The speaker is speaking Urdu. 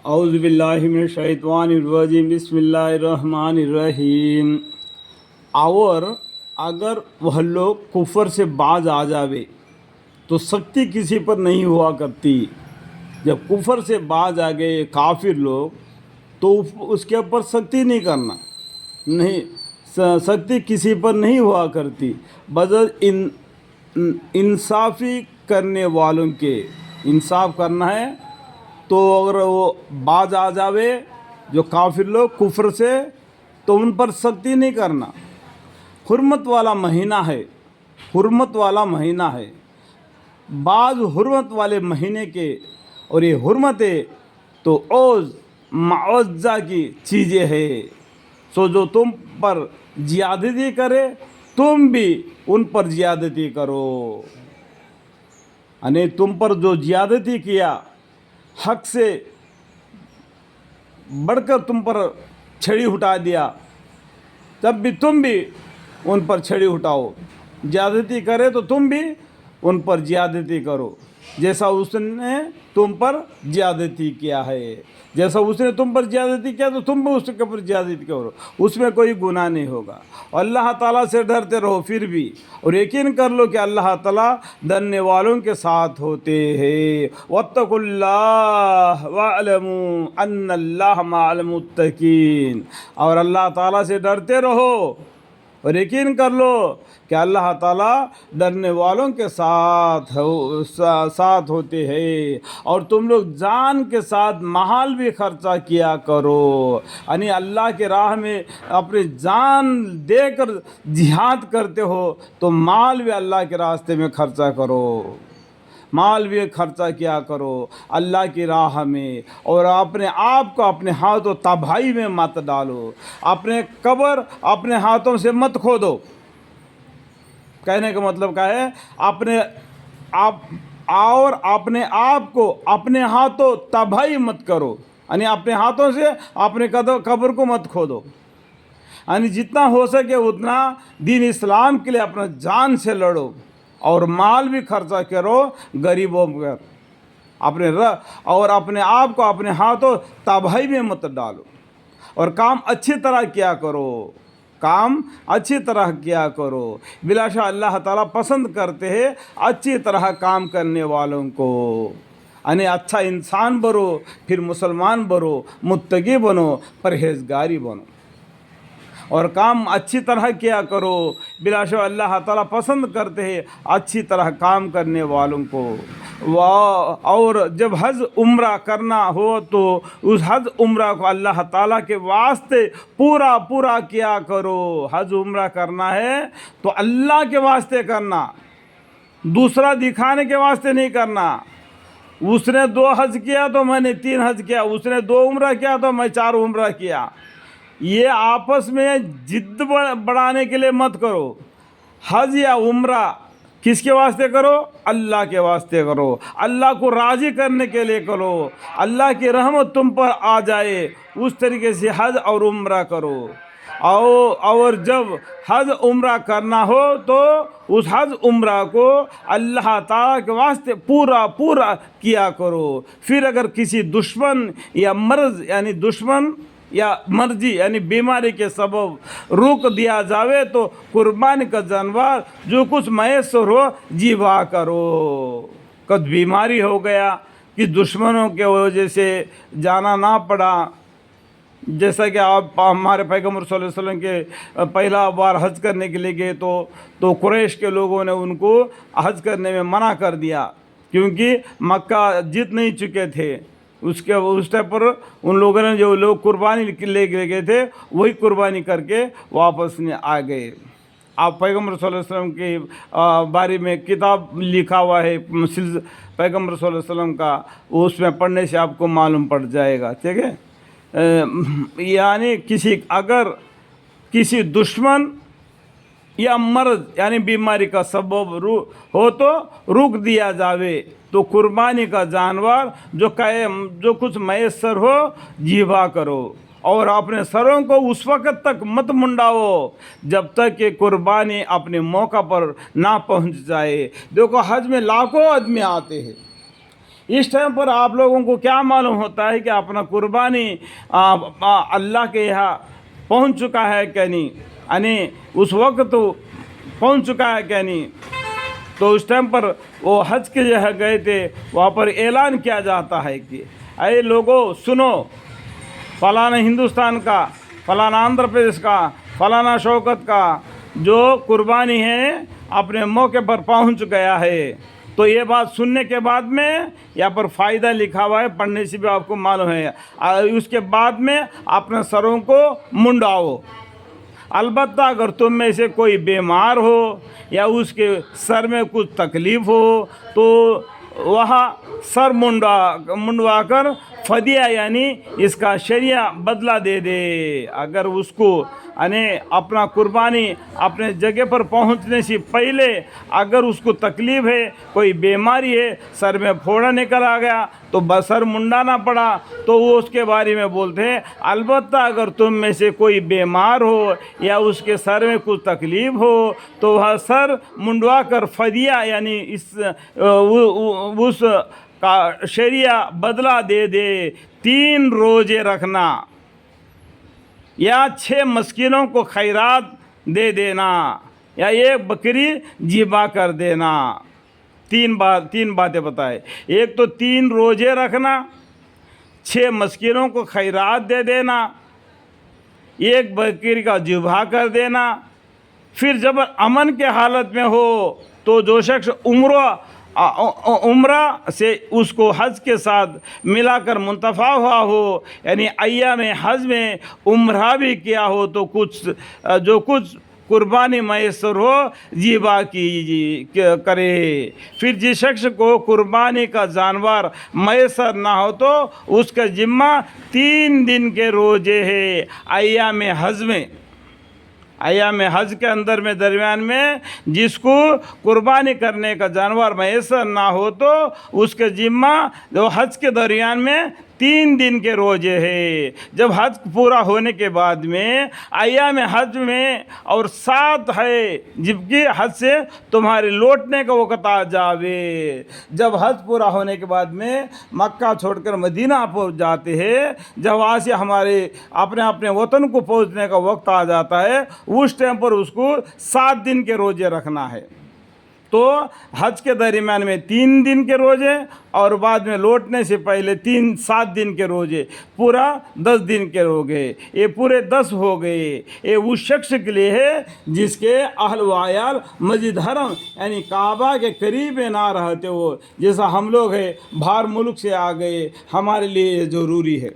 اعوذ باللہ من الشیطان الرجیم بسم اللہ الرحمن الرحیم۔ اور اگر وہ لوگ کفر سے باز آ جاوے تو سختی کسی پر نہیں ہوا کرتی۔ جب کفر سے باز آ گئے کافر لوگ تو اس کے اوپر سختی نہیں کرنا، نہیں سختی کسی پر نہیں ہوا کرتی بجز انصافی کرنے والوں کے۔ انصاف کرنا ہے تو اگر وہ باز آ جاوے جو کافر لوگ کفر سے تو ان پر سختی نہیں کرنا۔ حرمت والا مہینہ ہے، حرمت والا مہینہ ہے، بعض حرمت والے مہینے کے، اور یہ حرمتیں تو اوز معوضہ کی چیزیں ہیں، سو جو تم پر زیادتی کرے تم بھی ان پر زیادتی کرو۔ یعنی تم پر جو زیادتی کیا، حق سے بڑھ کر تم پر چھڑی اٹھا دیا، تب بھی تم بھی ان پر چھڑی اٹھاؤ۔ زیادتی کرے تو تم بھی ان پر زیادتی کرو، جیسا اس نے تم پر زیادتی کیا ہے۔ جیسا اس نے تم پر زیادتی کیا تو تم بھی اس کے اوپر زیادتی کرو، اس میں کوئی گناہ نہیں ہوگا۔ اور اللہ تعالیٰ سے ڈرتے رہو پھر بھی، اور یقین کر لو کہ اللہ تعالیٰ ڈرنے والوں کے ساتھ ہوتے ہیں۔ واتقوا اللہ واعلموا ان اللہ مع المتقین، اور اللہ تعالیٰ سے ڈرتے رہو اور یقین کر لو کہ اللہ تعالیٰ ڈرنے والوں کے ساتھ ہوتے ہیں۔ اور تم لوگ جان کے ساتھ مال بھی خرچہ کیا کرو، یعنی اللہ کے راہ میں اپنی جان دے کر جہاد کرتے ہو تو مال بھی اللہ کے راستے میں خرچہ کرو، مال بھی خرچہ کیا کرو اللہ کی راہ میں۔ اور اپنے آپ کو اپنے ہاتھوں تباہی میں مت ڈالو، اپنے قبر اپنے ہاتھوں سے مت کھودو۔ کہنے کا مطلب کیا ہے؟ اپنے آپ کو اپنے ہاتھوں تباہی مت کرو، یعنی اپنے ہاتھوں سے اپنے قبر کو مت کھودو۔ یعنی جتنا ہو سکے اتنا دین اسلام کے لیے اپنا جان سے لڑو، اور مال بھی خرچہ کرو غریبوں پر، اور اپنے آپ کو اپنے ہاتھوں تباہی میں مت ڈالو، اور کام اچھی طرح کیا کرو، کام اچھی طرح کیا کرو۔ بلا شک اللہ تعالیٰ پسند کرتے ہیں اچھی طرح کام کرنے والوں کو۔ یعنی اچھا انسان بنو، پھر مسلمان بنو، متقی بنو، پرہیزگاری بنو، اور کام اچھی طرح کیا کرو۔ بلا شک اللہ تعالیٰ پسند کرتے ہیں اچھی طرح کام کرنے والوں کو۔ اور جب حج عمرہ کرنا ہو تو اس حج عمرہ کو اللہ تعالیٰ کے واسطے پورا کیا کرو۔ حج عمرہ کرنا ہے تو اللہ کے واسطے کرنا، دوسرا دکھانے کے واسطے نہیں کرنا۔ اس نے 2 حج کیا تو میں نے 3 حج کیا، اس نے 2 عمرہ کیا تو میں 4 عمرہ کیا۔ یہ آپس میں جد بڑھانے کے لیے مت کرو۔ حج یا عمرہ کس کے واسطے کرو؟ اللہ کے واسطے کرو، اللہ کو راضی کرنے کے لیے کرو، اللہ کی رحمت تم پر آ جائے اس طریقے سے حج اور عمرہ کرو۔ اور جب حج عمرہ کرنا ہو تو اس حج عمرہ کو اللہ تعالیٰ کے واسطے پورا کیا کرو۔ پھر اگر کسی دشمن یا مرض یعنی دشمن یا مرضی یعنی بیماری کے سبب روک دیا جاوے تو قربانی کا جانور جو کچھ میسر ہو ذبح کرو۔ کد بیماری ہو گیا کہ دشمنوں کے وجہ سے جانا نہ پڑا، جیسا کہ آپ ہمارے پیغمبر صلی اللہ علیہ وسلم کے پہلا بار حج کرنے کے لیے گئے تو قریش کے لوگوں نے ان کو حج کرنے میں منع کر دیا، کیونکہ مکہ جیت نہیں چکے تھے۔ اس ٹائم پر ان لوگوں نے جو لوگ قربانی لے گئے تھے وہی قربانی کر کے واپس آ گئے۔ آپ پیغمبر صلی اللہ علیہ وسلم کے بارے میں کتاب لکھا ہوا ہے پیغمبر صلی اللہ علیہ وسلم کا، اس میں پڑھنے سے آپ کو معلوم پڑ جائے گا، ٹھیک ہے؟ یعنی اگر کسی دشمن یا مرض یعنی بیماری کا سبب ہو تو روک دیا جاوے تو قربانی کا جانور جو کچھ میسر ہو ذبح کرو، اور اپنے سروں کو اس وقت تک مت منڈاؤ جب تک کہ قربانی اپنے موقع پر نہ پہنچ جائے۔ دیکھو حج میں لاکھوں آدمی آتے ہیں، اس ٹائم پر آپ لوگوں کو کیا معلوم ہوتا ہے کہ اپنا قربانی اللہ کے یہاں پہنچ چکا ہے کہ نہیں، یعنی اس وقت پہنچ چکا ہے کہ نہیں. تو اس ٹائم پر وہ حج کے جگہ گئے تھے، وہاں پر اعلان کیا جاتا ہے کہ اے لوگوں سنو، فلانا ہندوستان کا، فلانا آندھرا پردیش کا، فلانا شوکت کا جو قربانی ہے اپنے موقع پر پہنچ گیا ہے. تو یہ بات سننے کے بعد میں یہاں پر فائدہ لکھا ہوا ہے، پڑھنے سے بھی آپ کو معلوم ہے. اس کے بعد میں اپنے سروں کو منڈاؤ. البتہ اگر تم میں سے کوئی بیمار ہو یا اس کے سر میں کچھ تکلیف ہو تو وہاں سر منڈوا کر فدیہ یعنی اس کا شریعہ بدلہ دے دے. اگر اس کو یعنی اپنا قربانی اپنے جگہ پر پہنچنے سے پہلے اگر اس کو تکلیف ہے، کوئی بیماری ہے، سر میں پھوڑا نکل آ گیا تو سر منڈانا پڑا، تو وہ اس کے بارے میں بولتے ہیں البتہ اگر تم میں سے کوئی بیمار ہو یا اس کے سر میں کچھ تکلیف ہو تو وہ سر منڈوا کر فدیہ یعنی اس کا شریعہ بدلہ دے دے. 3 روزے رکھنا یا 6 مسکینوں کو خیرات دے دینا یا 1 بکری ذبح کر دینا. 3 باتیں بتائے. ایک تو 3 روزے رکھنا، 6 مسکینوں کو خیرات دے دینا، 1 بکری کا ذبح کر دینا. پھر جب امن کے حالت میں ہو تو جو شخص عمرہ سے اس کو حج کے ساتھ ملا کر منتفع ہوا ہو، یعنی ایام حج میں عمرہ بھی کیا ہو تو جو کچھ قربانی میسر ہو ذبح کرے. پھر جس شخص کو قربانی کا جانور میسر نہ ہو تو اس کا ذمہ 3 دن کے روزے ہے ایام حج کے اندر میں درمیان میں جس کو قربانی کرنے کا جانور میسر نہ ہو تو اس کے ذمہ جو حج کے درمیان میں 3 دن کے روزے ہے. جب حج پورا ہونے کے بعد میں ایام حج میں اور ساتھ ہے جبکہ حج سے تمہارے لوٹنے کا وقت آ جاوے. جب حج پورا ہونے کے بعد میں مکہ چھوڑ کر مدینہ پہنچ جاتے ہیں، جب وہاں سے ہمارے اپنے وطن کو پہنچنے کا وقت آ جاتا ہے، اس ٹائم پر اس کو 7 دن کے روزے رکھنا ہے. تو حج کے درمیان میں 3 دن کے روزے اور بعد میں لوٹنے سے پہلے 7 دن کے روزے، پورا 10 دن کے ہو گئے. یہ پورے 10 ہو گئے. یہ اس شخص کے لیے ہے جس کے اہل و عیال مسجد حرم یعنی کعبہ کے قریب نہ رہتے ہو، جیسا ہم لوگ ہیں باہر ملک سے آ گئے، ہمارے لیے یہ ضروری ہے.